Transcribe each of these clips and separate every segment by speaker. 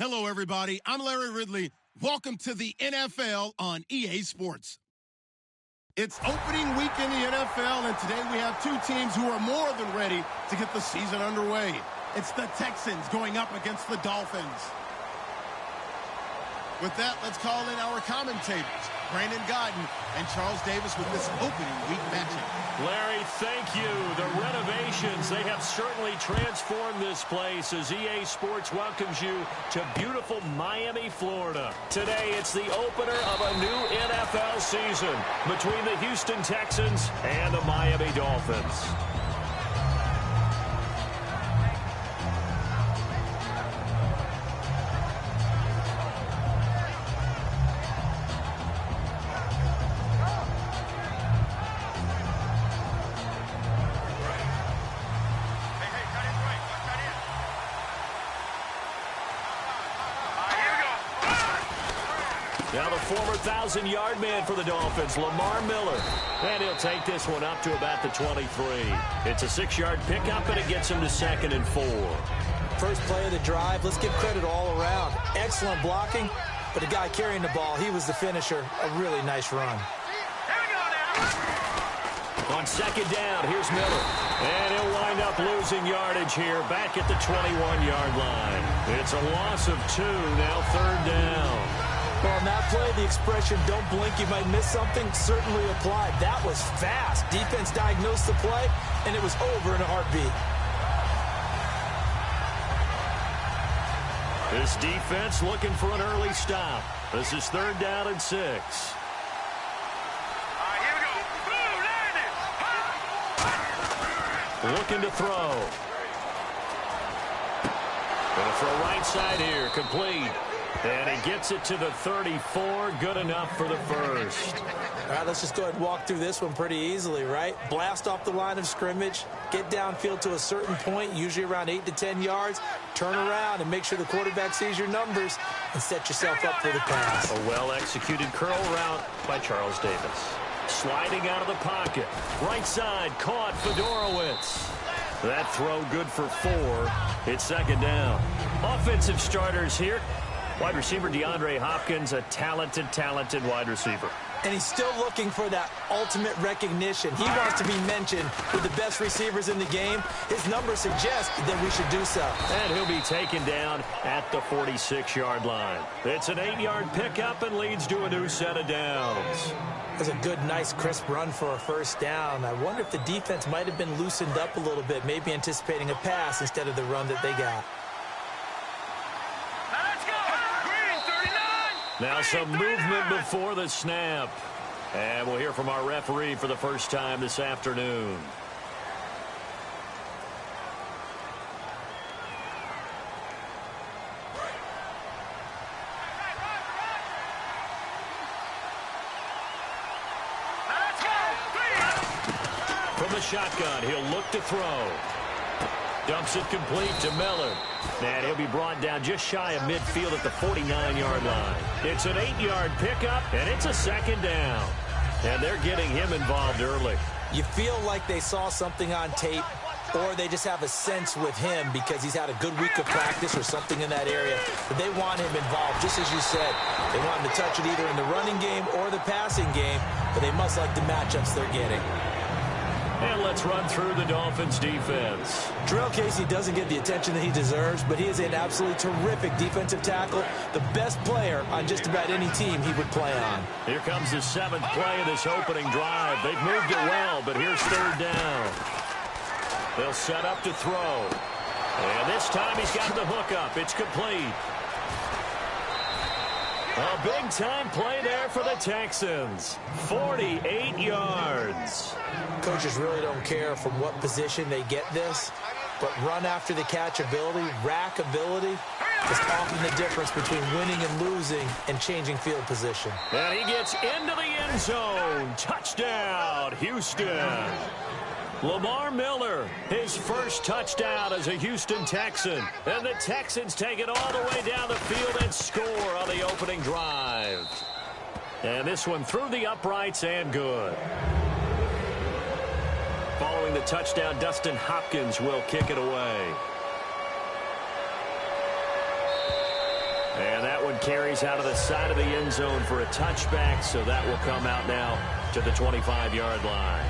Speaker 1: Hello, everybody. I'm Larry Ridley. Welcome to the NFL on EA Sports. It's opening week in the NFL, and today we have two teams who are more than ready to get the season underway. It's the Texans going up against the Dolphins. With that, let's call in our commentators, Brandon Godden and Charles Davis, with this opening week matchup.
Speaker 2: Larry, thank you. The renovations, they have certainly transformed this place as EA Sports welcomes you to beautiful Miami, Florida. Today, it's the opener of a new NFL season between the Houston Texans and the Miami Dolphins. Now the former 1,000-yard man for the Dolphins, Lamar Miller. And he'll take this one up to about the 23. It's a 6-yard pickup, and it gets him to 2nd and 4.
Speaker 3: First play of the drive, let's give credit all around. Excellent blocking, but the guy carrying the ball, he was the finisher. A really nice run.
Speaker 2: On 2nd down, here's Miller. And he'll wind up losing yardage here back at the 21-yard line. It's a loss of 2, now 3rd down.
Speaker 3: Well, on that play, the expression, don't blink, you might miss something, certainly applied. That was fast. Defense diagnosed the play, and it was over in a heartbeat.
Speaker 2: This defense looking for an early stop. This is 3rd down and 6.
Speaker 4: Here we go.
Speaker 2: Looking to throw. Gonna throw right side here, complete. And he gets it to the 34, good enough for the first.
Speaker 3: All right, let's just go ahead and walk through this one pretty easily, right? Blast off the line of scrimmage, get downfield to a certain point, usually around 8 to 10 yards, turn around and make sure the quarterback sees your numbers and set yourself up for the pass.
Speaker 2: A well-executed curl route by Charles Davis. Sliding out of the pocket. Right side, caught Fedorowicz. That throw good for 4. It's 2nd down. Offensive starters here. Wide receiver DeAndre Hopkins, a talented wide receiver.
Speaker 3: And he's still looking for that ultimate recognition. He wants to be mentioned with the best receivers in the game. His numbers suggest that we should do so.
Speaker 2: And he'll be taken down at the 46-yard line. It's an 8-yard pickup and leads to a new set of downs.
Speaker 3: That's a good, nice, crisp run for a first down. I wonder if the defense might have been loosened up a little bit, maybe anticipating a pass instead of the run that they got.
Speaker 2: Now some movement before the snap. And we'll hear from our referee for the first time this afternoon. From the shotgun, he'll look to throw. Dumps it complete to Miller. And he'll be brought down just shy of midfield at the 49-yard line. It's an 8-yard pickup, and it's a 2nd down. And they're getting him involved early.
Speaker 3: You feel like they saw something on tape, or they just have a sense with him because he's had a good week of practice or something in that area. But they want him involved, just as you said. They want him to touch it either in the running game or the passing game, but they must like the matchups they're getting.
Speaker 2: And let's run through the Dolphins' defense.
Speaker 3: Jarrell Casey doesn't get the attention that he deserves, but he is an absolutely terrific defensive tackle, the best player on just about any team he would play on.
Speaker 2: Here comes the 7th play of this opening drive. They've moved it well, but here's 3rd down. They'll set up to throw. And this time he's got the hook up. It's complete. A big-time play there for the Texans. 48 yards.
Speaker 3: Coaches really don't care from what position they get this, but run after the catch ability, rack ability, is often the difference between winning and losing and changing field position.
Speaker 2: And he gets into the end zone. Touchdown, Houston. Lamar Miller, his first touchdown as a Houston Texan. And the Texans take it all the way down the field and score on the opening drive. And this one through the uprights and good. Following the touchdown, Dustin Hopkins will kick it away. And that one carries out of the side of the end zone for a touchback, so that will come out now to the 25-yard line.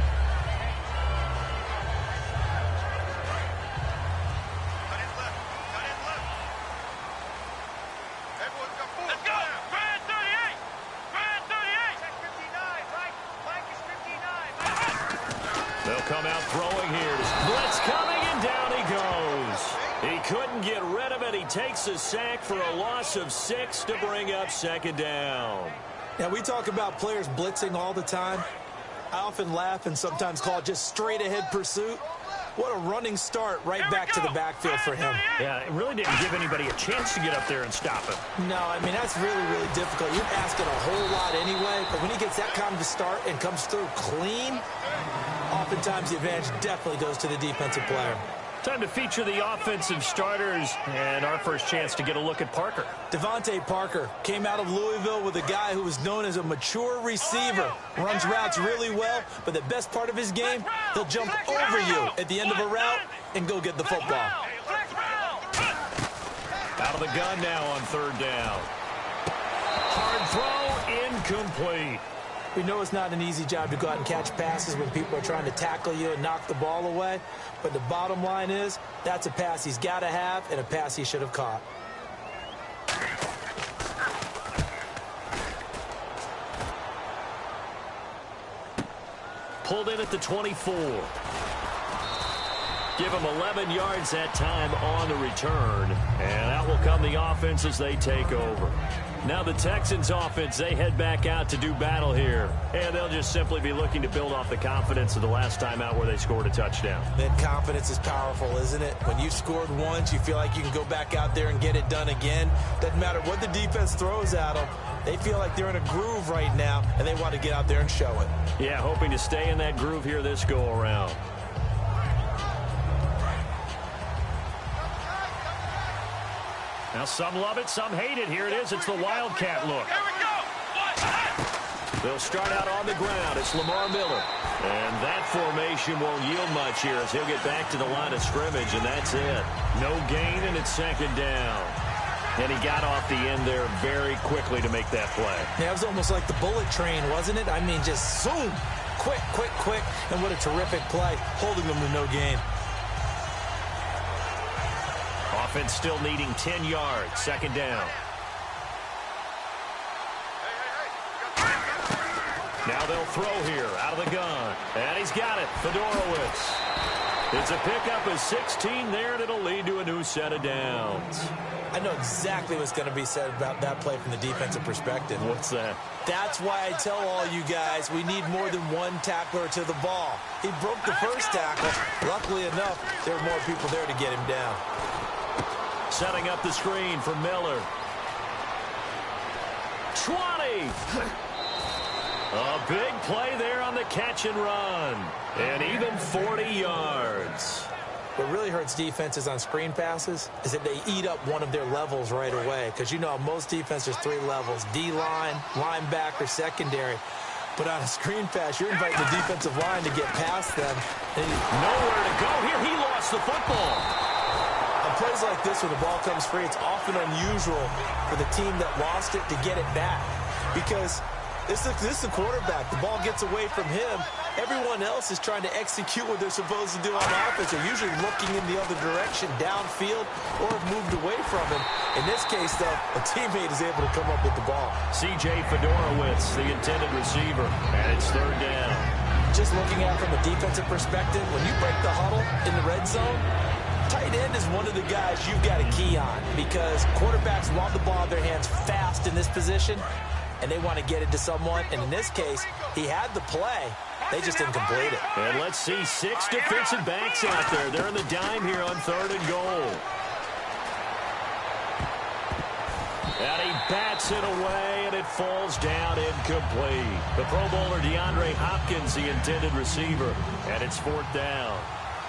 Speaker 2: They'll come out throwing here. Blitz coming, and down he goes. He couldn't get rid of it. He takes a sack for a loss of 6 to bring up second down.
Speaker 3: Now, we talk about players blitzing all the time. I often laugh and sometimes call it just straight-ahead pursuit. What a running start right back to the backfield for him.
Speaker 2: Yeah, it really didn't give anybody a chance to get up there and stop him.
Speaker 3: No, I mean, that's really, really difficult. You're asking a whole lot anyway, but when he gets that kind of a start and comes through clean, oftentimes the advantage definitely goes to the defensive player.
Speaker 2: Time to feature the offensive starters, and our first chance to get a look at Parker.
Speaker 3: Devontae Parker came out of Louisville with a guy who was known as a mature receiver. Runs routes really well, but the best part of his game, he'll jump over you at the end of a route and go get the football.
Speaker 2: Out of the gun now on third down. Hard throw, incomplete.
Speaker 3: We know it's not an easy job to go out and catch passes when people are trying to tackle you and knock the ball away. But the bottom line is, that's a pass he's got to have and a pass he should have caught.
Speaker 2: Pulled in at the 24. Give him 11 yards that time on the return. And out will come the offense as they take over. Now the Texans offense, they head back out to do battle here. And they'll just simply be looking to build off the confidence of the last time out where they scored a touchdown.
Speaker 3: Then confidence is powerful, isn't it? When you've scored once, you feel like you can go back out there and get it done again. Doesn't matter what the defense throws at them. They feel like they're in a groove right now, and they want to get out there and show it.
Speaker 2: Yeah, hoping to stay in that groove here this go-around. Now some love it, some hate it. Here it is. It's the Wildcat look.
Speaker 4: Here we go.
Speaker 2: They'll start out on the ground. It's Lamar Miller. And that formation won't yield much here as he'll get back to the line of scrimmage, and that's it. No gain, and it's second down. And he got off the end there very quickly to make that play.
Speaker 3: Yeah, it was almost like the bullet train, wasn't it? I mean, just zoom. Quick, quick, quick. And what a terrific play, holding them to no gain.
Speaker 2: Offense still needing 10 yards. Second down. Now they'll throw here out of the gun. And he's got it. Fedorowicz. It's a pickup of 16 there, and it'll lead to a new set of downs.
Speaker 3: I know exactly what's going to be said about that play from the defensive perspective.
Speaker 2: What's that?
Speaker 3: That's why I tell all you guys we need more than one tackler to the ball. He broke the first tackle. Luckily enough, there were more people there to get him down.
Speaker 2: Setting up the screen for Miller. 20. A big play there on the catch and run. And even 40 yards.
Speaker 3: What really hurts defenses on screen passes is that they eat up one of their levels right away. Because you know most defenses, 3 levels. D-line, linebacker, secondary. But on a screen pass, you're inviting the defensive line to get past them. And
Speaker 2: nowhere to go here. He lost the football.
Speaker 3: On plays like this, when the ball comes free, it's often unusual for the team that lost it to get it back. Because this is the quarterback. The ball gets away from him. Everyone else is trying to execute what they're supposed to do on offense. They're usually looking in the other direction, downfield, or have moved away from him. In this case, though, a teammate is able to come up with the ball.
Speaker 2: C.J. Fedorowicz, the intended receiver, and it's third down.
Speaker 3: Just looking at it from a defensive perspective, when you break the huddle in the red zone, tight end is one of the guys you've got to key on because quarterbacks want the ball in their hands fast in this position, and they want to get it to someone. And in this case, he had the play. They just didn't complete it.
Speaker 2: And let's see 6 defensive backs out there. They're in the dime here on third and goal. And he bats it away, and it falls down incomplete. The Pro Bowler DeAndre Hopkins, the intended receiver, and it's fourth down.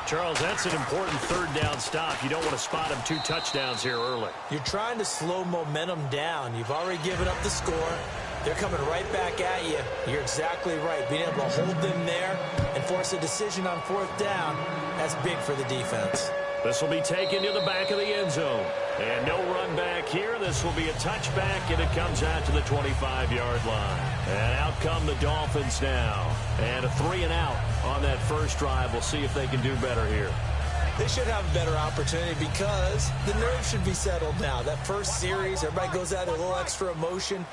Speaker 2: Charles, that's an important third down stop. You don't want to spot him 2 touchdowns here early.
Speaker 3: You're trying to slow momentum down. You've already given up the score. They're coming right back at you. You're exactly right. Being able to hold them there and force a decision on fourth down, that's big for the defense.
Speaker 2: This will be taken to the back of the end zone. And no run back here. This will be a touchback, and it comes out to the 25-yard line. And out come the Dolphins now. And a 3-and-out on that first drive. We'll see if they can do better here.
Speaker 3: They should have a better opportunity because the nerves should be settled now. That first series, everybody goes out with a little extra emotion.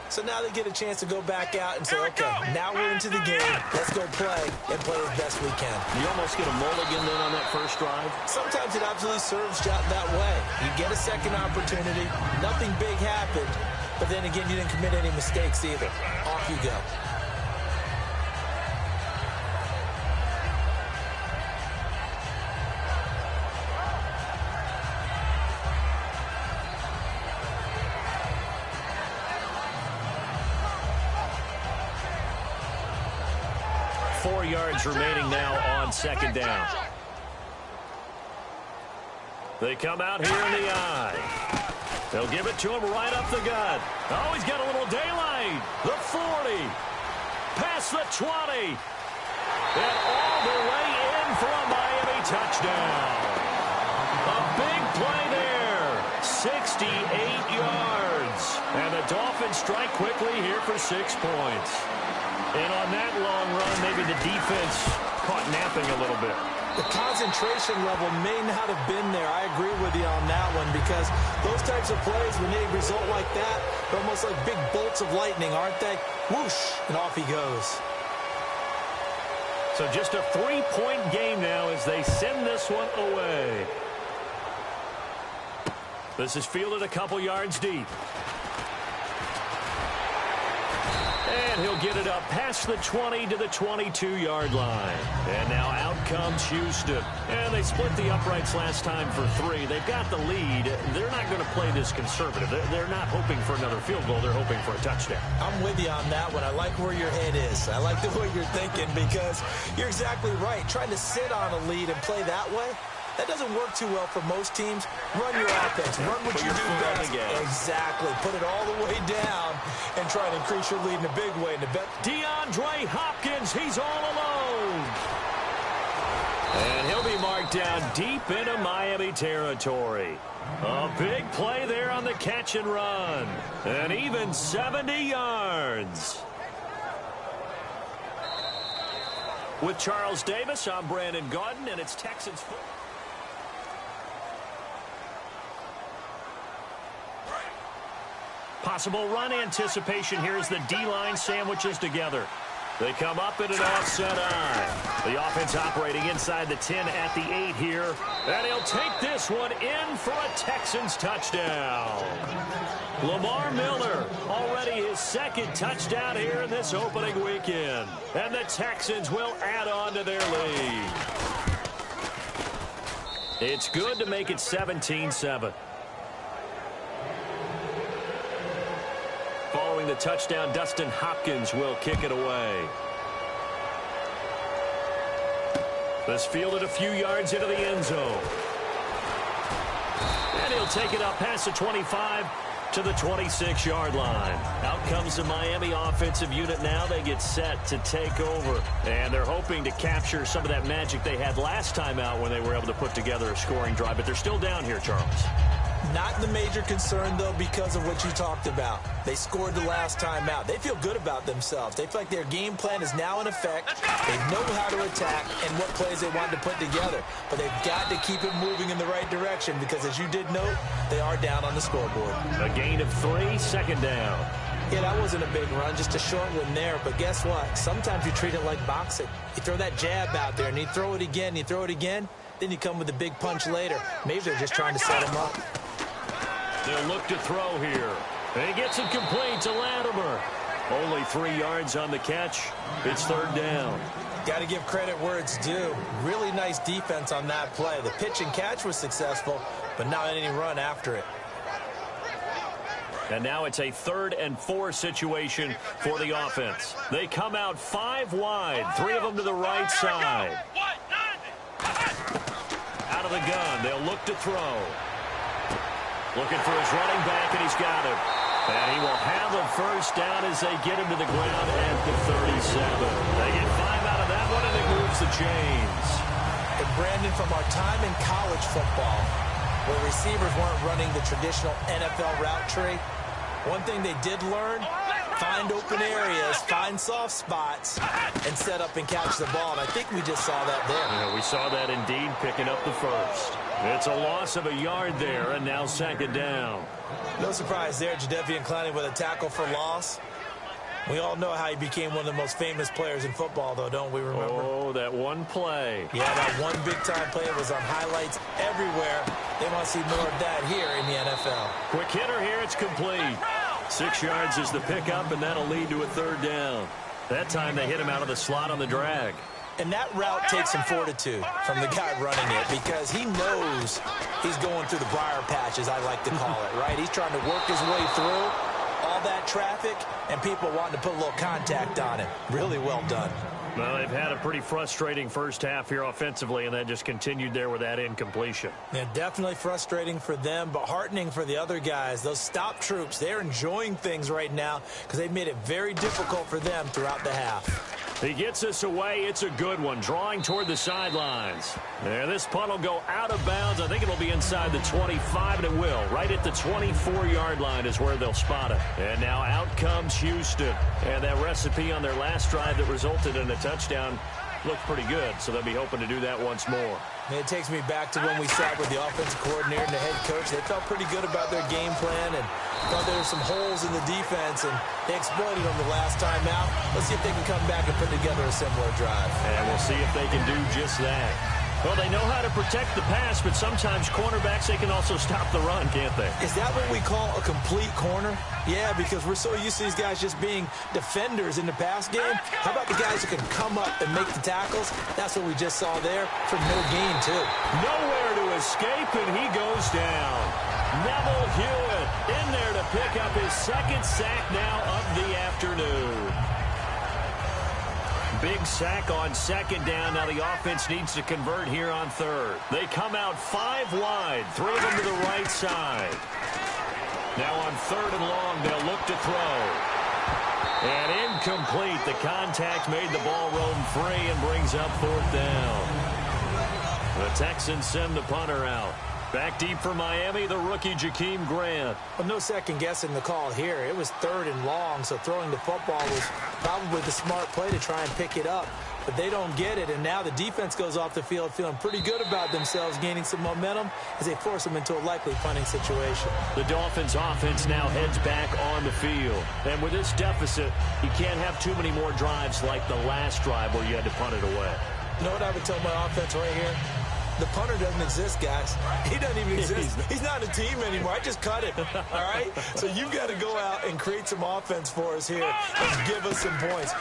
Speaker 3: So now they get a chance to go back out and say, okay, now we're into the game. Let's go play and play as best we can.
Speaker 2: You almost get a mulligan then on that first drive?
Speaker 3: Sometimes it absolutely serves that way. You get a second opportunity. Nothing big happened. But then again, you didn't commit any mistakes either. Off you go.
Speaker 2: Yards remaining now on second down. They come out here in the eye. They'll give it to him right up the gut. Oh, he's got a little daylight. The 40. Past the 20. And all the way in for a Miami touchdown. A big play there. 68 yards. And the Dolphins strike quickly here for 6 points. And on that long run, maybe the defense caught napping a little bit.
Speaker 3: The concentration level may not have been there. I agree with you on that one because those types of plays, when they result like that, they're almost like big bolts of lightning, aren't they? Whoosh, and off he goes.
Speaker 2: So just a 3-point game now as they send this one away. This is fielded a couple yards deep. And he'll get it up past the 20 to the 22-yard line. And now out comes Houston. And they split the uprights last time for 3. They've got the lead. They're not going to play this conservative. They're not hoping for another field goal. They're hoping for a touchdown.
Speaker 3: I'm with you on that one. I like where your head is. I like the way you're thinking because you're exactly right. Trying to sit on a lead and play that way, that doesn't work too well for most teams. Run your offense. Run what you do best. Exactly. Put it all the way down and try to increase your lead in a big way.
Speaker 2: DeAndre Hopkins, he's all alone. And he'll be marked down deep into Miami territory. A big play there on the catch and run. And even 70 yards. With Charles Davis, I'm Brandon Gaudin, and it's Texans football. Possible run anticipation here as the D-line sandwiches together. They come up in an offset eye. The offense operating inside the 10 at the 8 here. And he'll take this one in for a Texans touchdown. Lamar Miller, already his second touchdown here in this opening weekend. And the Texans will add on to their lead. It's good to make it 17-7. Following the touchdown, Dustin Hopkins will kick it away. This fielded a few yards into the end zone. And he'll take it up past the 25 to the 26-yard line. Out comes the Miami offensive unit now. They get set to take over. And they're hoping to capture some of that magic they had last time out when they were able to put together a scoring drive. But they're still down here, Charles.
Speaker 3: Not the major concern, though, because of what you talked about. They scored the last time out. They feel good about themselves. They feel like their game plan is now in effect. They know how to attack and what plays they want to put together. But they've got to keep it moving in the right direction because, as you did note, they are down on the scoreboard.
Speaker 2: A gain of 3, second down.
Speaker 3: Yeah, that wasn't a big run, just a short one there. But guess what? Sometimes you treat it like boxing. You throw that jab out there, and you throw it again, then you come with a big punch later. Maybe they're just trying to set him up.
Speaker 2: They'll look to throw here. And he gets it complete to Latimer. Only 3 yards on the catch. It's third down.
Speaker 3: Got to give credit where it's due. Really nice defense on that play. The pitch and catch was successful, but not any run after it.
Speaker 2: And now it's a 3rd and 4 situation for the offense. They come out 5 wide, 3 of them to the right side. Out of the gun, they'll look to throw. Looking for his running back, and he's got him. And he will have a first down as they get him to the ground at the 37. They get 5 out of that one, and it moves the chains.
Speaker 3: A Brandon, from our time in college football, where receivers weren't running the traditional NFL route tree, one thing they did learn, find open areas, find soft spots, and set up and catch the ball. And I think we just saw that there.
Speaker 2: Yeah, we saw that indeed, picking up the first. It's a loss of a yard there, and now second down.
Speaker 3: No surprise there, Jadeveon Clowney with a tackle for loss. We all know how he became one of the most famous players in football, though, don't we remember?
Speaker 2: Oh, that one play.
Speaker 3: Yeah, that one big-time play was on highlights everywhere. They want to see more of that here in the NFL.
Speaker 2: Quick hitter here, it's complete. 6 yards is the pickup, and that'll lead to a third down. That time they hit him out of the slot on the drag.
Speaker 3: And that route takes some fortitude from the guy running it because he knows he's going through the briar patch, as I like to call it, right? He's trying to work his way through all that traffic and people wanting to put a little contact on him. Really well done.
Speaker 2: Well, they've had a pretty frustrating first half here offensively, and that just continued there with that incompletion.
Speaker 3: Yeah, definitely frustrating for them, but heartening for the other guys. Those stop troops, they're enjoying things right now because they've made it very difficult for them throughout the half.
Speaker 2: He gets us away. It's a good one, drawing toward the sidelines. And this punt will go out of bounds. I think it'll be inside the 25, and it will. Right at the 24-yard line is where they'll spot it. And now out comes Houston. And that recipe on their last drive that resulted in a touchdown looked pretty good, so they'll be hoping to do that once more.
Speaker 3: And it takes me back to when we sat with the offensive coordinator and the head coach. They felt pretty good about their game plan and thought there were some holes in the defense, and they exploited them the last time out. Let's see if they can come back and put together a similar drive.
Speaker 2: And we'll see if they can do just that. Well, they know how to protect the pass, but sometimes cornerbacks, they can also stop the run, can't they?
Speaker 3: Is that what we call a complete corner? Yeah, because we're so used to these guys just being defenders in the pass game. How about the guys who can come up and make the tackles? That's what we just saw there for no gain, too.
Speaker 2: Nowhere to escape, and he goes down. Neville Hewitt in there to pick up his second sack now of the afternoon. Big sack on second down. Now the offense needs to convert here on third. They come out 5 wide, 3 of them to the right side. Now on third and long, they'll look to throw. And incomplete. The contact made the ball roam free and brings up fourth down. The Texans send the punter out. Back deep for Miami, the rookie Jakeem Grant.
Speaker 3: Well, no second guessing the call here. It was third and long, so throwing the football was probably the smart play to try and pick it up. But they don't get it, and now the defense goes off the field feeling pretty good about themselves, gaining some momentum as they force them into a likely punting situation.
Speaker 2: The Dolphins' offense now heads back on the field. And with this deficit, you can't have too many more drives like the last drive where you had to punt it away.
Speaker 3: You know what I would tell my offense right here? The punter doesn't exist, guys. He doesn't even exist. He's not a team anymore. I just cut it, all right? So you've got to go out and create some offense for us here and give us some points.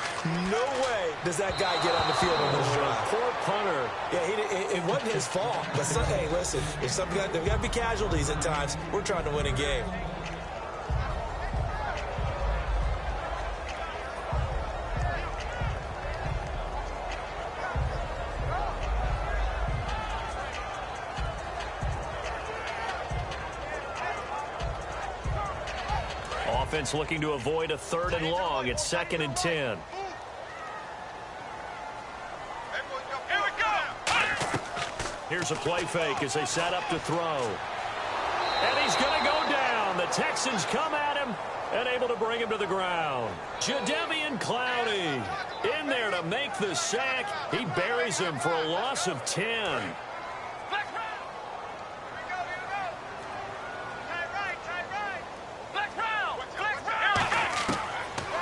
Speaker 3: No way does that guy get on the field on this drive.
Speaker 2: Poor punter.
Speaker 3: Yeah, it wasn't his fault. But hey, listen, if there's got to be casualties at times. We're trying to win a game.
Speaker 2: Offense looking to avoid a third and long. It's 2nd and 10. Here's a play fake as they set up to throw. And he's going to go down. The Texans come at him and able to bring him to the ground. Jadeveon Clowney in there to make the sack. He buries him for a loss of 10.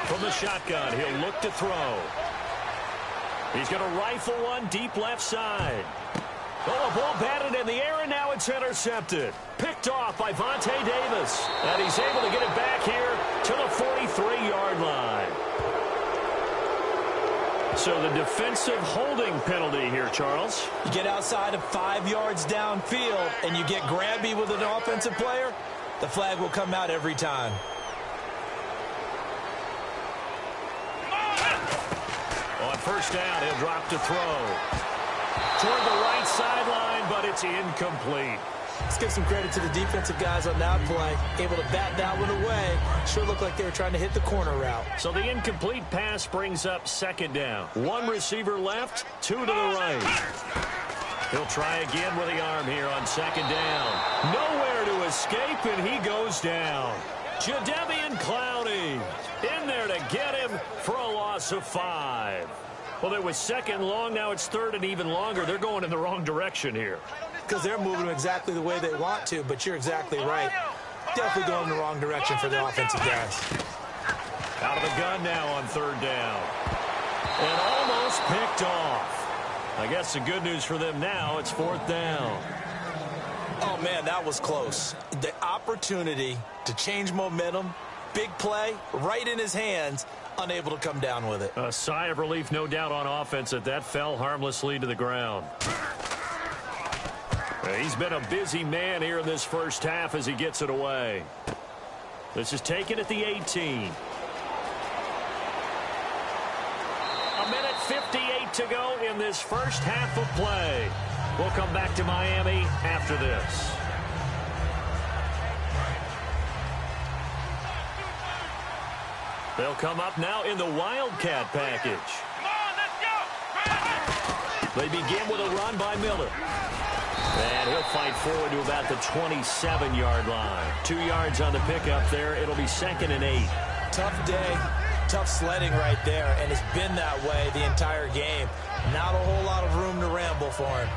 Speaker 2: From the shotgun, he'll look to throw. He's going to rifle one deep left side. Oh, a ball batted in the air, and now it's intercepted. Picked off by Vontae Davis. And he's able to get it back here to the 43-yard line. So the defensive holding penalty here, Charles.
Speaker 3: You get outside of 5 yards downfield, and you get grabby with an offensive player, the flag will come out every time.
Speaker 2: On first down, he'll drop to throw. Toward the right sideline, but it's incomplete.
Speaker 3: Let's give some credit to the defensive guys on that play. Able to bat that one away. Sure looked like they were trying to hit the corner route.
Speaker 2: So the incomplete pass brings up 2nd down. 1 receiver left, 2 to the right. He'll try again with the arm here on second down. Nowhere to escape, and he goes down. Jadeveon Clowney in there to get him for a loss of 5. Well, it was second long. Now it's third and even longer. They're going in the wrong direction here.
Speaker 3: Because they're moving exactly the way they want to, but you're exactly right. Definitely going in the wrong direction for the offensive guys.
Speaker 2: Out of the gun now on third down. And almost picked off. I guess the good news for them now, it's fourth down.
Speaker 3: Oh, man, that was close. The opportunity to change momentum, big play, right in his hands, unable to come down with it.
Speaker 2: A sigh of relief, no doubt, on offense that fell harmlessly to the ground. He's been a busy man here in this first half as he gets it away. This is taken at the 18. A minute 58 to go in this first half of play. We'll come back to Miami after this. They'll come up now in the Wildcat package. They begin with a run by Miller. And he'll fight forward to about the 27-yard line. 2 yards on the pickup there. It'll be 2nd and 8.
Speaker 3: Tough day, tough sledding right there, and it's been that way the entire game. Not a whole lot of room to ramble for him.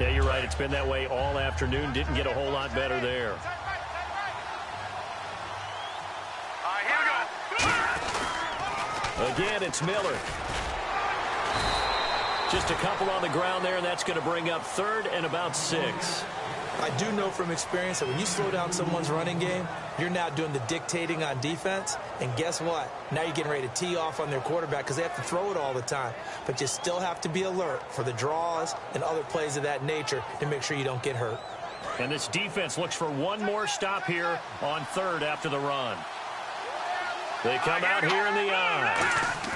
Speaker 2: Yeah, you're right. It's been that way all afternoon. Didn't get a whole lot better there. Again, it's Miller. Just a couple on the ground there, and that's going to bring up 3rd and about 6.
Speaker 3: I do know from experience that when you slow down someone's running game, you're now doing the dictating on defense. And guess what? Now you're getting ready to tee off on their quarterback because they have to throw it all the time. But you still have to be alert for the draws and other plays of that nature to make sure you don't get hurt.
Speaker 2: And this defense looks for one more stop here on 3rd after the run. They come out here in the eye.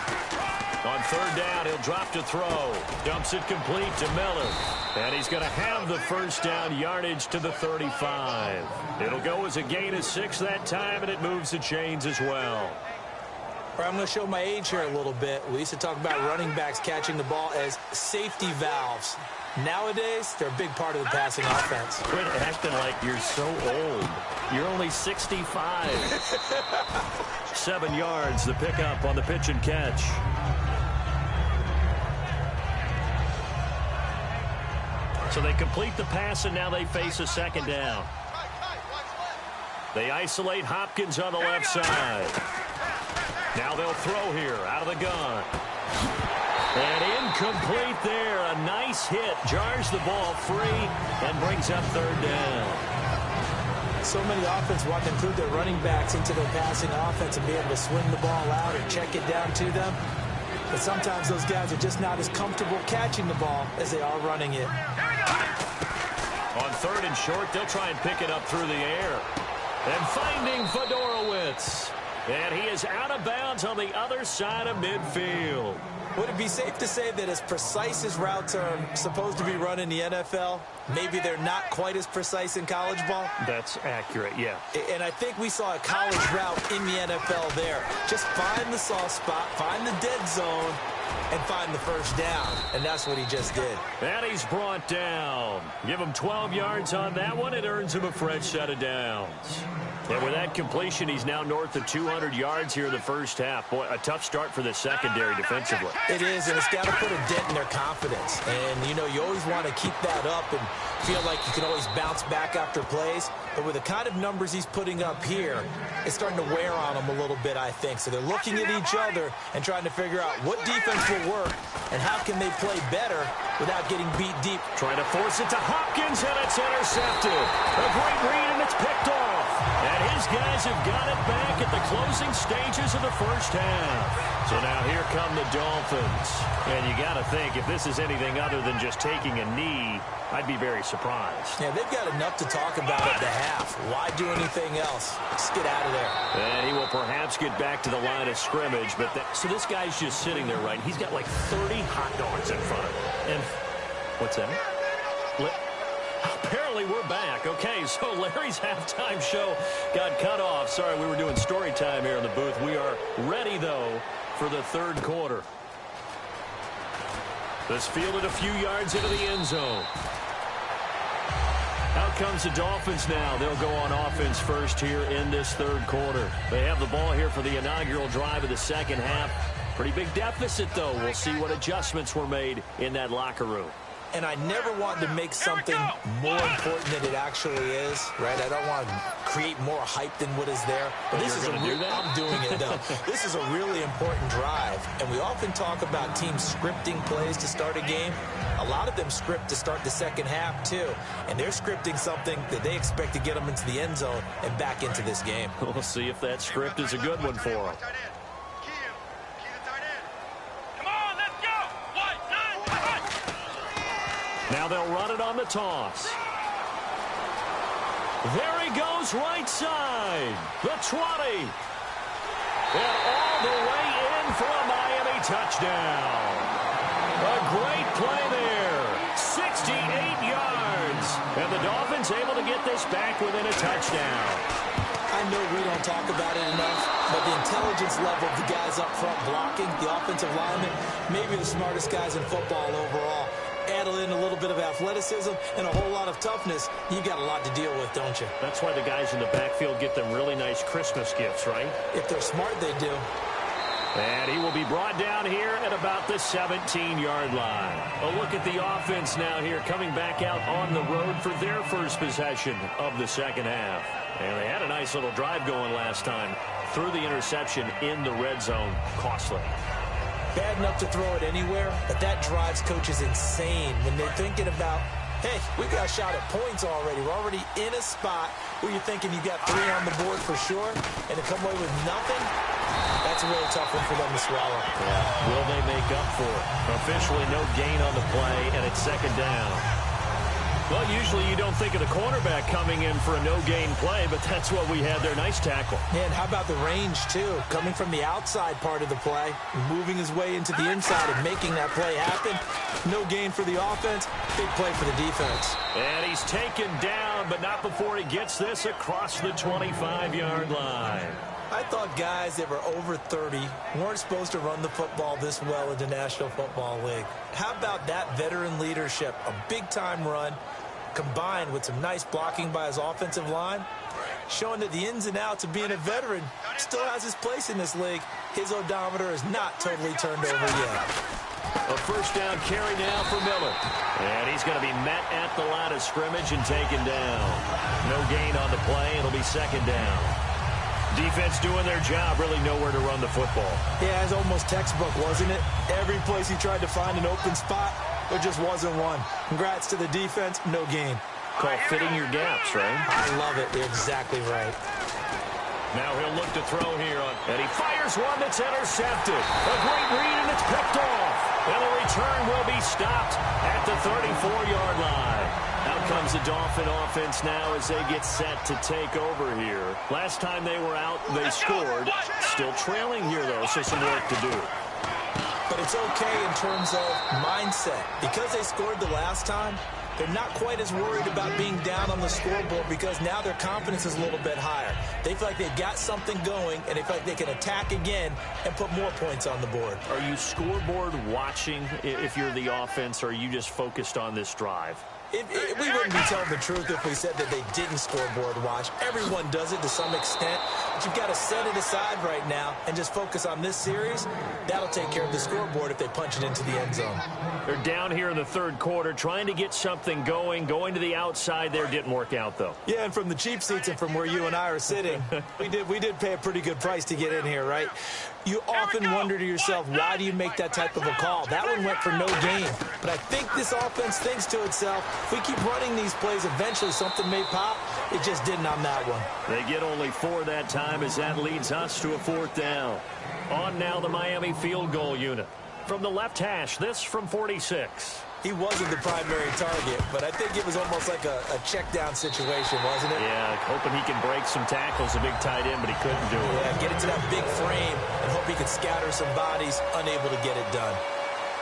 Speaker 2: On 3rd down, he'll drop to throw. Dumps it complete to Miller. And he's going to have the first down yardage to the 35. It'll go as a gain of 6 that time, and it moves the chains as well.
Speaker 3: I'm going to show my age here a little bit. We used to talk about running backs catching the ball as safety valves. Nowadays, they're a big part of the passing offense.
Speaker 2: Quit acting like you're so old. You're only 65. 7 yards, the pickup on the pitch and catch. So they complete the pass, and now they face a 2nd down. They isolate Hopkins on the left side. Now they'll throw here out of the gun. And incomplete there. A nice hit. Jars the ball free and brings up 3rd down.
Speaker 3: So many offenses want to include their running backs into their passing offense and be able to swing the ball out or check it down to them. But sometimes those guys are just not as comfortable catching the ball as they are running it.
Speaker 2: On 3rd and short, they'll try and pick it up through the air. And finding Fedorowicz. And he is out of bounds on the other side of midfield.
Speaker 3: Would it be safe to say that as precise as routes are supposed to be run in the NFL, maybe they're not quite as precise in college ball?
Speaker 2: That's accurate, yeah.
Speaker 3: And I think we saw a college route in the NFL there. Just find the soft spot, find the dead zone, and find the first down. And that's what he just did.
Speaker 2: And he's brought down. Give him 12 yards on that one. It earns him a fresh set of downs. And with that completion, he's now north of 200 yards here in the first half. Boy, a tough start for the secondary defensively.
Speaker 3: It is, and it's got to put a dent in their confidence. And, you know, you always want to keep that up and feel like you can always bounce back after plays. But with the kind of numbers he's putting up here, it's starting to wear on them a little bit, I think. So they're looking at each other and trying to figure out what defense will work and how can they play better without getting beat deep.
Speaker 2: Trying to force it to Hopkins, and it's intercepted. A great read, and it's picked off. And his guys have got it back at the closing stages of the first half. So now here come the Dolphins. And you got to think, if this is anything other than just taking a knee, I'd be very surprised.
Speaker 3: Yeah, they've got enough to talk about at the half. Why do anything else? Just get out of there.
Speaker 2: And he will perhaps get back to the line of scrimmage. So this guy's just sitting there, right? He's got like 30 hot dogs in front of him. And what's that? Apparently we're back. Okay, so Larry's halftime show got cut off. Sorry, we were doing story time here in the booth. We are ready, though, for the 3rd quarter. This fielded a few yards into the end zone. Out comes the Dolphins now. They'll go on offense first here in this third quarter. They have the ball here for the inaugural drive of the second half. Pretty big deficit, though. We'll see what adjustments were made in that locker room.
Speaker 3: And I never want to make something more important than it actually is, right? I don't want to create more hype than what is there. But this is I'm doing it, though. This is a really important drive. And we often talk about teams scripting plays to start a game. A lot of them script to start the second half, too. And they're scripting something that they expect to get them into the end zone and back into this game.
Speaker 2: We'll see if that script is a good one for them. Now they'll run it on the toss. There he goes, right side. The 20. And all the way in for a Miami touchdown. A great play there. 68 yards. And the Dolphins able to get this back within a touchdown.
Speaker 3: I know we don't talk about it enough, but the intelligence level of the guys up front blocking, the offensive linemen, maybe the smartest guys in football overall. Add in a little bit of athleticism and a whole lot of toughness, you got a lot to deal with, don't you?
Speaker 2: That's why the guys in the backfield get them really nice Christmas gifts, right?
Speaker 3: If they're smart, they do.
Speaker 2: And he will be brought down here at about the 17-yard line. A look at the offense now here, coming back out on the road for their first possession of the second half. And they had a nice little drive going last time. Threw the interception in the red zone. Costly.
Speaker 3: Bad enough to throw it anywhere, but that drives coaches insane when they're thinking about, hey, we got a shot at points already. We're already in a spot where you're thinking you got 3 on the board for sure, and to come away with nothing, that's a really tough one for them to swallow.
Speaker 2: Yeah. Will they make up for it? Officially no gain on the play, and it's second down. Well, usually you don't think of the cornerback coming in for a no-gain play, but that's what we had there. Nice tackle.
Speaker 3: And how about the range, too? Coming from the outside part of the play, moving his way into the inside and making that play happen. No gain for the offense, big play for the defense.
Speaker 2: And he's taken down, but not before he gets this across the 25-yard line.
Speaker 3: I thought guys that were over 30 weren't supposed to run the football this well in the National Football League. How about that veteran leadership? A big-time run combined with some nice blocking by his offensive line, showing that the ins and outs of being a veteran still has his place in this league. His odometer is not totally turned over yet.
Speaker 2: A first down carry now for Miller. And he's going to be met at the line of scrimmage and taken down. No gain on the play. It'll be second down. Defense doing their job, really nowhere to run the football.
Speaker 3: Yeah, it's almost textbook, wasn't it? Every place he tried to find an open spot, there just wasn't one. Congrats to the defense, no gain.
Speaker 2: Called fitting your gaps, right?
Speaker 3: I love it. You're exactly right.
Speaker 2: Now he'll look to throw here, and he fires one that's intercepted. A great read, and it's picked off. And the return will be stopped at the 34-yard line. Out comes the Dolphin offense now as they get set to take over here. Last time they were out, they scored. Still trailing here, though, so some work to do.
Speaker 3: But it's okay in terms of mindset. Because they scored the last time, they're not quite as worried about being down on the scoreboard because now their confidence is a little bit higher. They feel like they've got something going, and they feel like they can attack again and put more points on the board.
Speaker 2: Are you scoreboard watching if you're the offense, or are you just focused on this drive?
Speaker 3: We wouldn't be telling the truth if we said that they didn't scoreboard watch. Everyone does it to some extent, but you've got to set it aside right now and just focus on this series. That'll take care of the scoreboard if they punch it into the end zone.
Speaker 2: They're down here in the third quarter, trying to get something going to the outside there. Didn't work out, though.
Speaker 3: Yeah, and from the cheap seats and from where you and I are sitting, we did pay a pretty good price to get in here, right? You often wonder to yourself, why do you make that type of a call? That one went for no gain. But I think this offense thinks to itself, if we keep running these plays, eventually something may pop. It just didn't on that one.
Speaker 2: They get only 4 that time as that leads us to a 4th down. On now the Miami field goal unit. From the left hash, this from 46.
Speaker 3: He wasn't the primary target, but I think it was almost like a check down situation, wasn't it?
Speaker 2: Yeah, hoping he can break some tackles, a big tight end, but he couldn't do it.
Speaker 3: Yeah, get into that big frame and hope he could scatter some bodies, unable to get it done.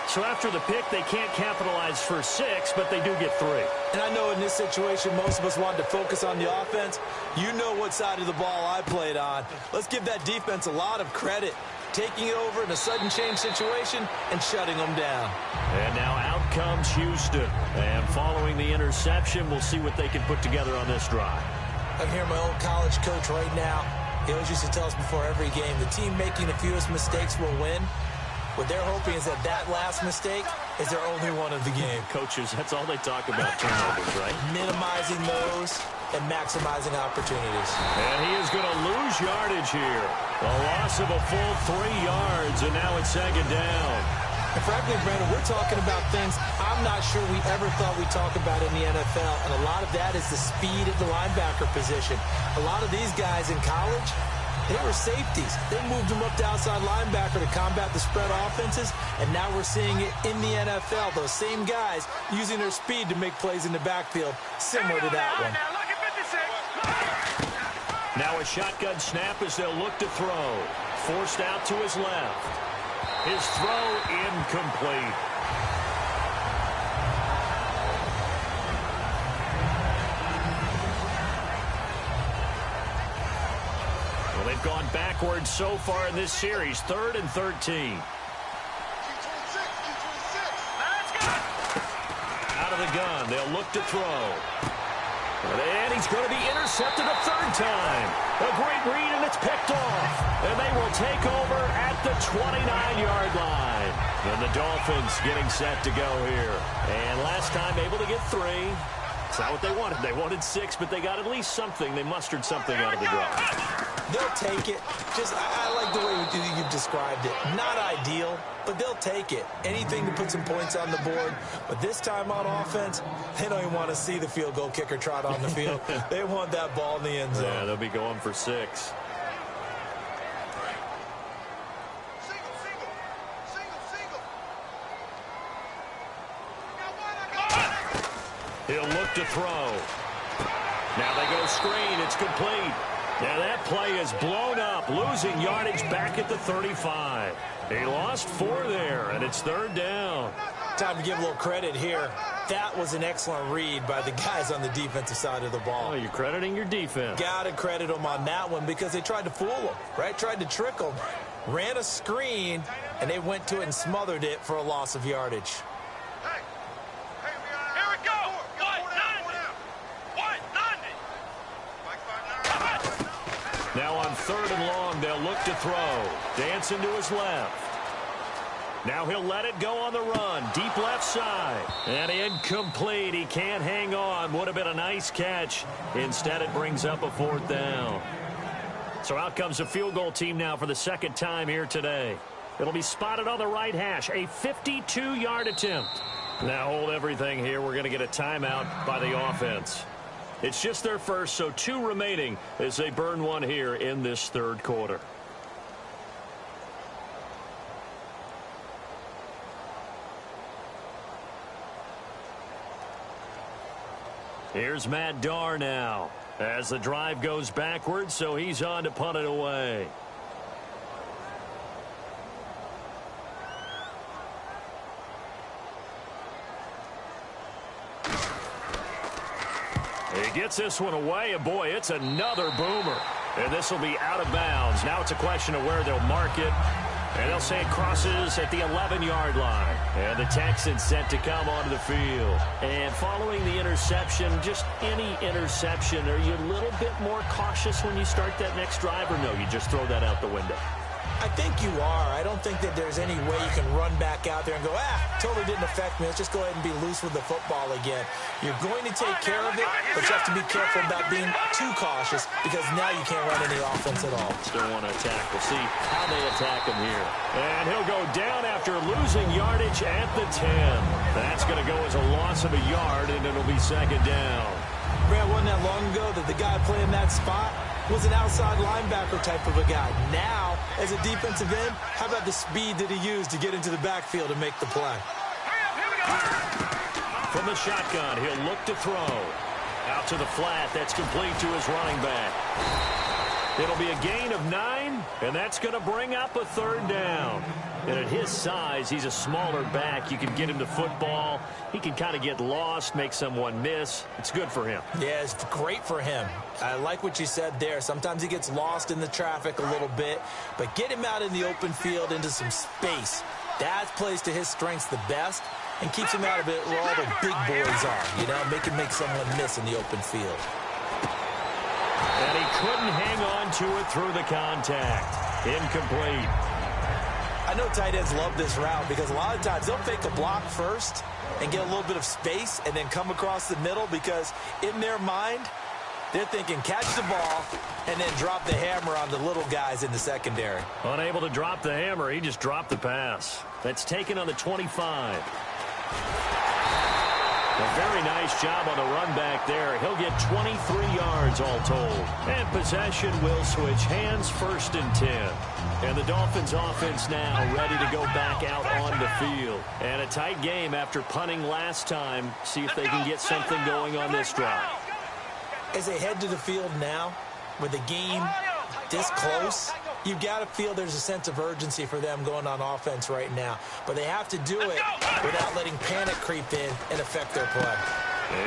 Speaker 2: So after the pick, they can't capitalize for 6, but they do get 3.
Speaker 3: And I know in this situation, most of us wanted to focus on the offense. You know what side of the ball I played on. Let's give that defense a lot of credit. Taking it over in a sudden change situation and shutting them down.
Speaker 2: And now out comes Houston. And following the interception, we'll see what they can put together on this drive.
Speaker 3: I'm hearing my old college coach right now. He always used to tell us before every game, the team making the fewest mistakes will win. What they're hoping is that last mistake is their only one of the game.
Speaker 2: Coaches, that's all they talk about, turnovers, right?
Speaker 3: Minimizing those and maximizing opportunities.
Speaker 2: And he is going to lose yardage here. A loss of a full 3 yards, and now it's second down.
Speaker 3: And frankly, Brandon, we're talking about things I'm not sure we ever thought we'd talk about in the NFL, and a lot of that is the speed at the linebacker position. A lot of these guys in college, they were safeties. They moved them up to outside linebacker to combat the spread offenses, and now we're seeing it in the NFL. Those same guys using their speed to make plays in the backfield, similar to that one.
Speaker 2: Now a shotgun snap as they'll look to throw. Forced out to his left. His throw incomplete. Well, they've gone backwards so far in this series. 3rd and 13. Out of the gun. They'll look to throw. And he's going to be intercepted a 3rd time. A great read, and it's picked off. And they will take over at the 29-yard line. And the Dolphins getting set to go here. And last time able to get 3. It's not what they wanted. They wanted 6, but they got at least something. They mustered something out of the drive.
Speaker 3: They'll take it. I like the way you've described it. Not ideal, but they'll take it. Anything to put some points on the board. But this time on offense, they don't even want to see the field goal kicker trot on the field. They want that ball in the end zone.
Speaker 2: Yeah, they'll be going for 6. He'll look to throw. Now they go screen. It's complete. Now that play is blown up, losing yardage back at the 35. He lost 4 there, and it's 3rd down.
Speaker 3: Time to give a little credit here. That was an excellent read by the guys on the defensive side of the ball.
Speaker 2: Oh, you're crediting your defense.
Speaker 3: Got to credit them on that one because they tried to fool them, right? Tried to trick them. Ran a screen, and they went to it and smothered it for a loss of yardage.
Speaker 2: Now on 3rd and long, they'll look to throw. Dancing to his left. Now he'll let it go on the run. Deep left side. And incomplete. He can't hang on. Would have been a nice catch. Instead, it brings up a 4th down. So out comes a field goal team now for the 2nd time here today. It'll be spotted on the right hash. A 52-yard attempt. Now hold everything here. We're going to get a timeout by the offense. It's just their first, so 2 remaining as they burn 1 here in this 3rd quarter. Here's Matt Darr now as the drive goes backwards, so he's on to punt it away. He gets this one away, and boy, it's another boomer. And this will be out of bounds. Now it's a question of where they'll mark it. And they'll say it crosses at the 11-yard line. And the Texans set to come onto the field. And following the interception, just any interception, are you a little bit more cautious when you start that next drive, or no, you just throw that out the window?
Speaker 3: I think you are. I don't think that there's any way you can run back out there and go, totally didn't affect me. Let's just go ahead and be loose with the football again. You're going to take care of it, but you have to be careful about being too cautious because now you can't run any offense at all.
Speaker 2: Still want to attack. We'll see how they attack him here. And he'll go down after losing yardage at the 10. That's going to go as a loss of a yard, and it'll be 2nd down.
Speaker 3: Brad, wasn't that long ago that the guy playing that spot was an outside linebacker type of a guy. Now, as a defensive end, how about the speed that he used to get into the backfield and make the play?
Speaker 2: From the shotgun, he'll look to throw. Out to the flat. That's complete to his running back. It'll be a gain of 9, and that's going to bring up a 3rd down. And at his size, he's a smaller back. You can get him to football. He can kind of get lost, make someone miss. It's good for him.
Speaker 3: Yeah, it's great for him. I like what you said there. Sometimes he gets lost in the traffic a little bit, but get him out in the open field into some space. That plays to his strengths the best, and keeps him out of it where all the big boys are, you know, make someone miss in the open field.
Speaker 2: And he couldn't hang on to it through the contact. Incomplete.
Speaker 3: I know tight ends love this route because a lot of times they'll fake a block first and get a little bit of space and then come across the middle because in their mind, they're thinking catch the ball and then drop the hammer on the little guys in the secondary.
Speaker 2: Unable to drop the hammer, he just dropped the pass. That's taken on the 25. A very nice job on the run back there. He'll get 23 yards all told. And possession will switch hands, 1st and 10. And the Dolphins offense now ready to go back out on the field. And a tight game after punting last time. See if they can get something going on this drive.
Speaker 3: As they head to the field now, with the game this close, you've got to feel there's a sense of urgency for them going on offense right now. But they have to do it without letting panic creep in and affect their play.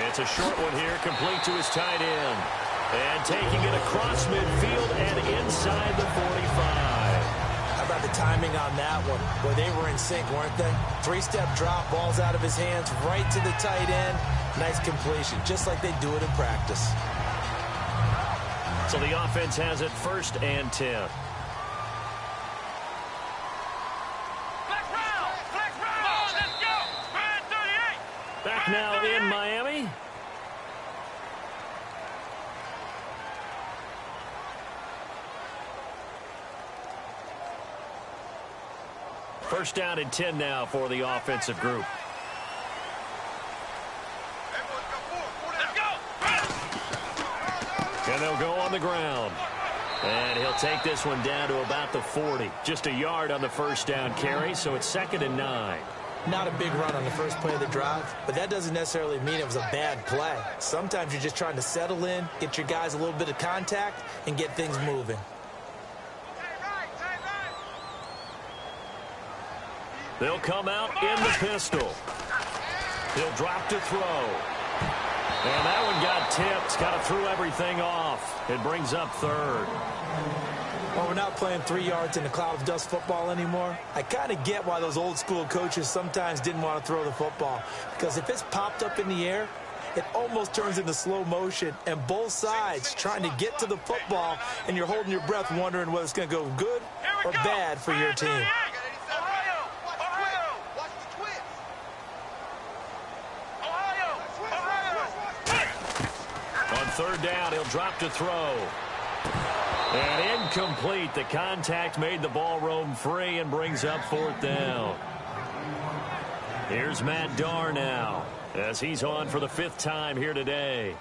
Speaker 2: It's a short one here, complete to his tight end. And taking it across midfield and inside the 45.
Speaker 3: How about the timing on that one? Where they were in sync, weren't they? 3-step drop, ball's out of his hands, right to the tight end. Nice completion, just like they do it in practice.
Speaker 2: So the offense has it 1st and 10. Back now in Miami. First down and 10 now for the offensive group. And they'll go on the ground. And he'll take this one down to about the 40. Just a yard on the first down carry, so it's 2nd and 9.
Speaker 3: Not a big run on the first play of the drive, but that doesn't necessarily mean it was a bad play. Sometimes you're just trying to settle in, get your guys a little bit of contact, and get things moving.
Speaker 2: They'll come out in the pistol. He'll drop to throw. And that one got tipped, kind of threw everything off. It brings up 3rd.
Speaker 3: Well, we're not playing 3 yards in a cloud of dust football anymore. I kind of get why those old school coaches sometimes didn't want to throw the football. Because if it's popped up in the air, it almost turns into slow motion. And both sides trying to get to the football, and you're holding your breath wondering whether it's going to go good or bad for your team.
Speaker 2: On 3rd down, he'll drop to throw. And incomplete. The contact made the ball roam free and brings up 4th down. Here's Matt Darr now as he's on for the 5th time here today.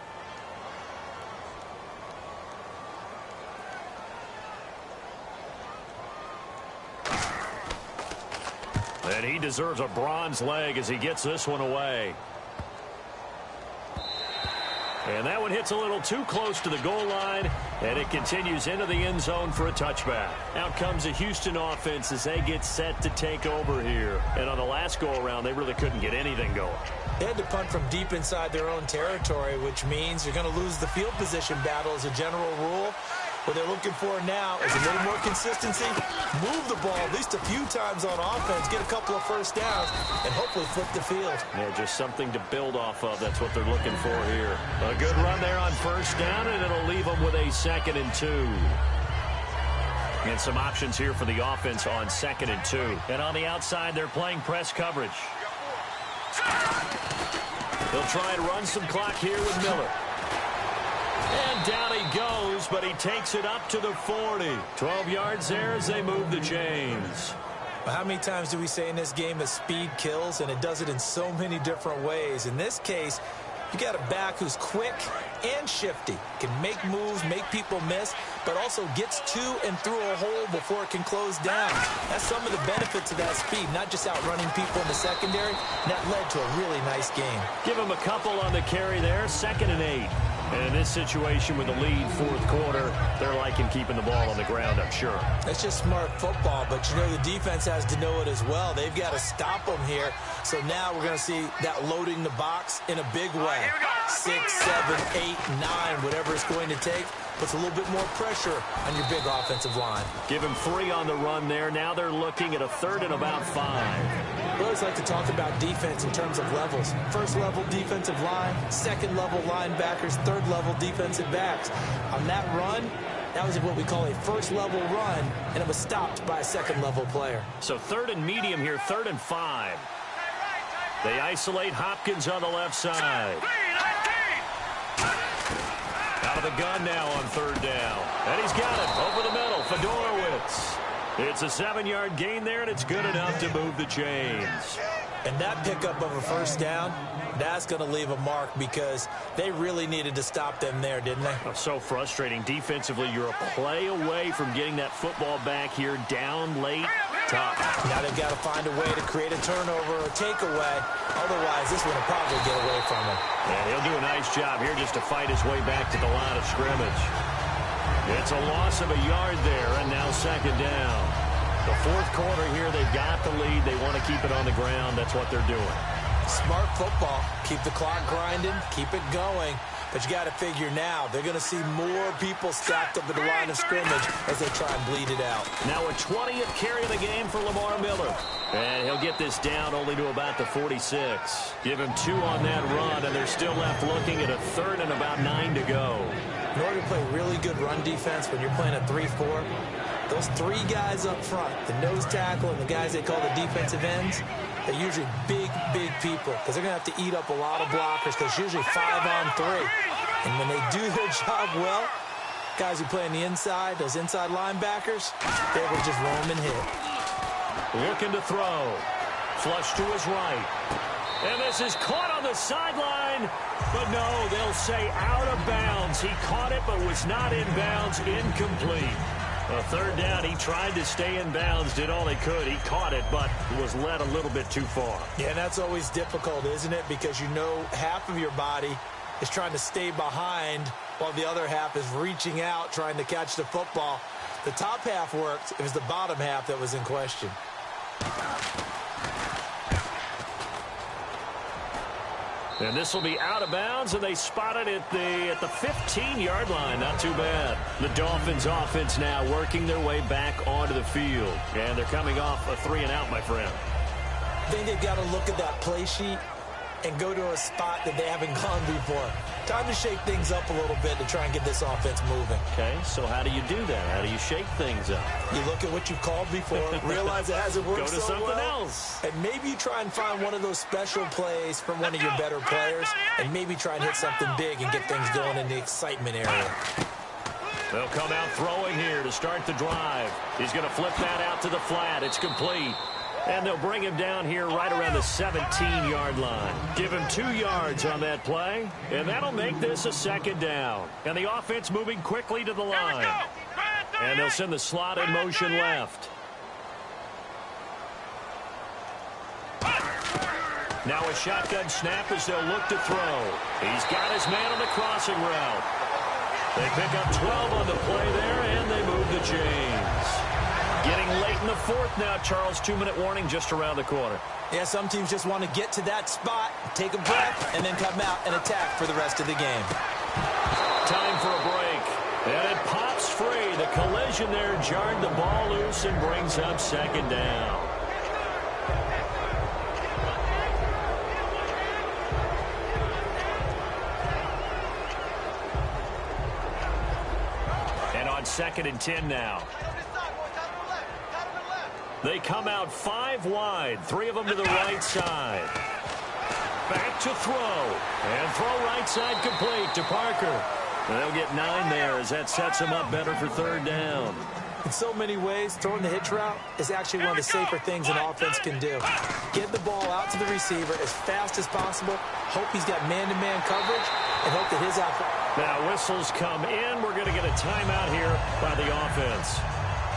Speaker 2: And he deserves a bronze leg as he gets this one away. And that one hits a little too close to the goal line, and it continues into the end zone for a touchback. Out comes the Houston offense as they get set to take over here. And on the last go-around, they really couldn't get anything going.
Speaker 3: They had to punt from deep inside their own territory, which means you're going to lose the field position battle as a general rule. What they're looking for now is a little more consistency, move the ball at least a few times on offense, get a couple of first downs, and hopefully flip the field.
Speaker 2: Yeah, just something to build off of. That's what they're looking for here. A good run there on first down, and it'll leave them with a 2nd and 2. And some options here for the offense on 2nd and 2. And on the outside, they're playing press coverage. They'll try and run some clock here with Miller. And down he goes, but he takes it up to the 40. 12 yards there as they move the chains.
Speaker 3: Well, how many times do we say in this game that speed kills, and it does it in so many different ways? In this case, you got a back who's quick and shifty, can make moves, make people miss, but also gets to and through a hole before it can close down. That's some of the benefits of that speed, not just outrunning people in the secondary. And that led to a really nice game.
Speaker 2: Give him a couple on the carry there, 2nd and 8. And in this situation with the lead 4th quarter, they're liking keeping the ball on the ground, I'm sure.
Speaker 3: That's just smart football, but you know the defense has to know it as well. They've got to stop them here. So now we're going to see that loading the box in a big way. 6, 7, 8, 9, whatever it's going to take, puts a little bit more pressure on your big offensive line.
Speaker 2: Give him 3 on the run there. Now they're looking at a 3rd and about 5.
Speaker 3: We always like to talk about defense in terms of levels. First-level defensive line, second-level linebackers, third-level defensive backs. On that run, that was what we call a first-level run, and it was stopped by a second-level player.
Speaker 2: So 3rd and medium here, 3rd and 5. They isolate Hopkins on the left side. Out of the gun now on 3rd down. And he's got it over the middle. Fedorowicz. It's a 7-yard gain there, and it's good enough to move the chains.
Speaker 3: And that pickup of a first down, that's going to leave a mark because they really needed to stop them there, didn't they?
Speaker 2: Oh, so frustrating. Defensively, you're a play away from getting that football back here down late. Tough.
Speaker 3: Now they've got to find a way to create a turnover or takeaway. Otherwise, this one will probably get away from him.
Speaker 2: And he'll do a nice job here just to fight his way back to the line of scrimmage. It's a loss of a yard there, and now 2nd down. The 4th quarter here, they've got the lead. They want to keep it on the ground. That's what they're doing.
Speaker 3: Smart football. Keep the clock grinding. Keep it going. But you got to figure now, they're going to see more people stacked up at the line of scrimmage as they try and bleed it out.
Speaker 2: Now a 20th carry of the game for Lamar Miller. And he'll get this down only to about the 46. Give him 2 on that run, and they're still left looking at a 3rd and about 9 to go.
Speaker 3: In order to play really good run defense when you're playing a 3-4, those 3 guys up front, the nose tackle and the guys they call the defensive ends, they're usually big, big people because they're going to have to eat up a lot of blockers because it's usually 5-on-3. And when they do their job well, guys who play on the inside, those inside linebackers, they will just roam and hit.
Speaker 2: Looking to throw. Flush to his right. And this is caught on the sideline. But no, they'll say out of bounds. He caught it but was not in bounds. Incomplete. A 3rd down, he tried to stay in bounds, did all he could. He caught it, but was led a little bit too far.
Speaker 3: Yeah, and that's always difficult, isn't it? Because you know half of your body is trying to stay behind while the other half is reaching out, trying to catch the football. The top half worked. It was the bottom half that was in question.
Speaker 2: And this will be out of bounds, and they spot it at the 15-yard line. Not too bad. The Dolphins offense now working their way back onto the field. And they're coming off a 3-and-out, my friend.
Speaker 3: I think they've got to look at that play sheet and go to a spot that they haven't gone before. Time to shake things up a little bit to try and get this offense moving.
Speaker 2: Okay, so how do you do that? How do you shake things up?
Speaker 3: You look at what you've called before, realize it hasn't worked
Speaker 2: Go to
Speaker 3: so
Speaker 2: something
Speaker 3: well,
Speaker 2: else.
Speaker 3: and maybe you try and find one of those special plays from one of your better players, and maybe try and hit something big and get things going in the excitement area.
Speaker 2: They'll come out throwing here to start the drive. He's going to flip that out to the flat. It's complete. And they'll bring him down here right around the 17-yard line. Give him 2 yards on that play, and that'll make this a 2nd down. And the offense moving quickly to the line. And they'll send the slot in motion left. Now a shotgun snap as they'll look to throw. He's got his man on the crossing route. They pick up 12 on the play there, and they move the chains. Getting late in the 4th now, Charles. 2-minute warning just around the corner.
Speaker 3: Yeah, some teams just want to get to that spot, take a breath, and then come out and attack for the rest of the game.
Speaker 2: Time for a break. And it pops free. The collision there jarred the ball loose and brings up 2nd down. And on 2nd and 10 now. They come out 5 wide, 3 of them to the right side. Back to throw. And throw right side complete to Parker. And they'll get 9 there as that sets them up better for 3rd down.
Speaker 3: In so many ways, throwing the hitch route is actually one of the safer things an offense can do. Get the ball out to the receiver as fast as possible, hope he's got man-to-man coverage, and hope that his output.
Speaker 2: Now whistles come in. We're going to get a timeout here by the offense.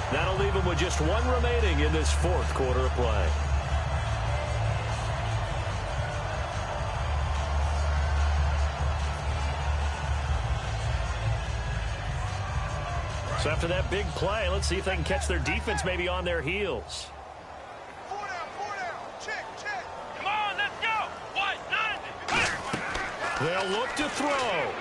Speaker 2: That'll leave them with just 1 remaining in this 4th quarter of play. So after that big play, let's see if they can catch their defense maybe on their heels.
Speaker 4: 4 down. Check. Come on, let's go. 1, 9.
Speaker 2: They'll look to throw.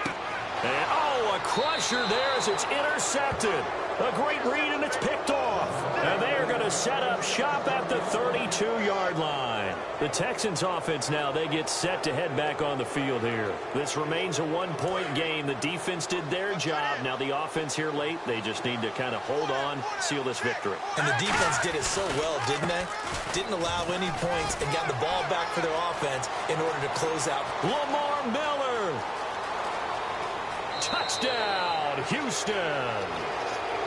Speaker 2: And, oh, a crusher there as it's intercepted. A great read, and it's picked off. And they are going to set up shop at the 32-yard line. The Texans offense now, they get set to head back on the field here. This remains a one-point game. The defense did their job. Now the offense here late, they just need to kind of hold on, seal this victory.
Speaker 3: And the defense did it so well, didn't they? Didn't allow any points and got the ball back for their offense in order to close out.
Speaker 2: Lamar Miller. Touchdown, Houston.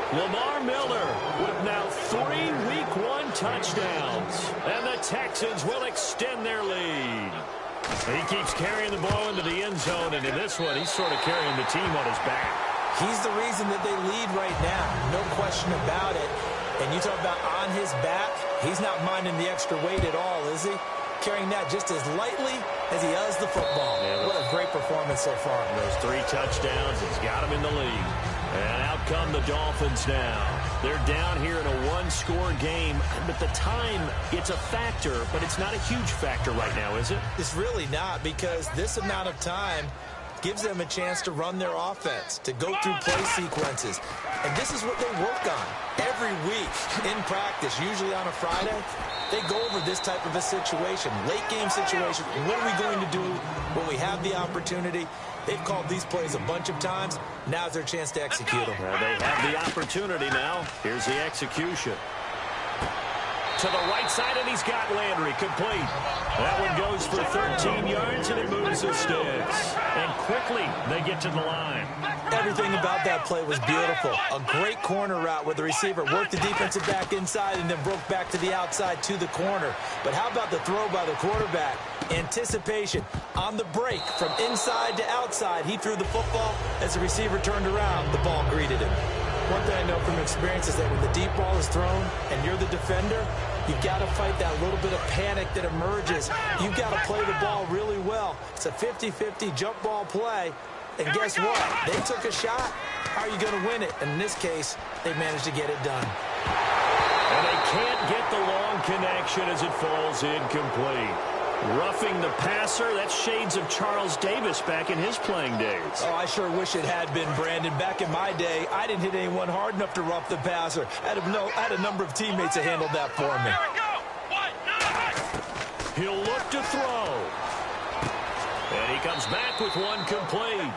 Speaker 2: Lamar Miller with now 3 Week 1 touchdowns. And the Texans will extend their lead. He keeps carrying the ball into the end zone, and in this one, he's sort of carrying the team on his back.
Speaker 3: He's the reason that they lead right now. No question about it. And you talk about on his back, he's not minding the extra weight at all, is he? Carrying that just as lightly as he does the football.
Speaker 2: Yeah,
Speaker 3: what a great performance so far.
Speaker 2: Those 3 touchdowns, he's got him in the lead. And out come the Dolphins now. They're down here in a one-score game. But the time, it's a factor, but it's not a huge factor right now, is it?
Speaker 3: It's really not, because this amount of time gives them a chance to run their offense, to go through play sequences. And this is what they work on every week in practice, usually on a Friday. They go over this type of a situation, late-game situation. What are we going to do when we have the opportunity? They've called these plays a bunch of times. Now's their chance to execute them.
Speaker 2: Well, they have the opportunity now. Here's the execution. To the right side, and he's got Landry complete. That one goes for 13 yards, and it moves the sticks. And quickly, they get to the line.
Speaker 3: Everything about that play was beautiful. A great corner route where the receiver worked the defensive back inside and then broke back to the outside to the corner. But how about the throw by the quarterback? Anticipation on the break from inside to outside. He threw the football. As the receiver turned around, the ball greeted him. One thing I know from experience is that when the deep ball is thrown and you're the defender, you've got to fight that little bit of panic that emerges. You've got to play the ball really well. It's a 50-50 jump ball play. And guess what? They took a shot. How are you going to win it? And in this case, they managed to get it done.
Speaker 2: And they can't get the long connection as it falls incomplete. Roughing the passer, that's shades of Charles Davis back in his playing days.
Speaker 3: Oh, I sure wish it had been, Brandon. Back in my day, I didn't hit anyone hard enough to rough the passer. I had a number of teammates that handled that for me.
Speaker 2: He'll look to throw. And he comes back with one complete.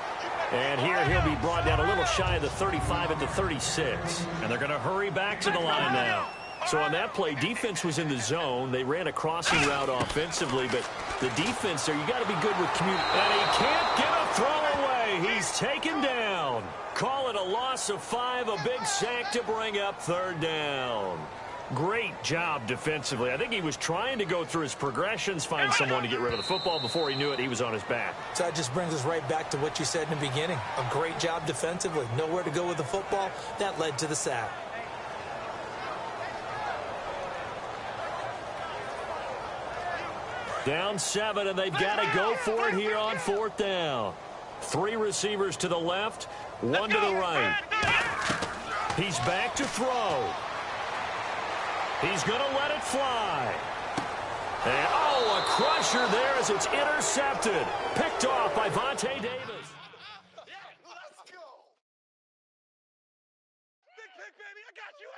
Speaker 2: And here he'll be brought down a little shy of the 35 at the 36. And they're going to hurry back to the line now. So on that play, defense was in the zone. They ran a crossing route offensively, but the defense there, you got to be good with community. And he can't get a throw away. He's taken down. Call it a loss of 5, a big sack to bring up 3rd down. Great job defensively. I think he was trying to go through his progressions, find someone to get rid of the football. Before he knew it, he was on his back.
Speaker 3: So that just brings us right back to what you said in the beginning. A great job defensively. Nowhere to go with the football. That led to the sack.
Speaker 2: Down 7, and they've got to go for it here on 4th down. 3 receivers to the left, 1 to the right. He's back to throw. He's going to let it fly. And, oh, a crusher there as it's intercepted. Picked off by Vontae Davis.
Speaker 4: Let's go. Big pick, baby. I got you.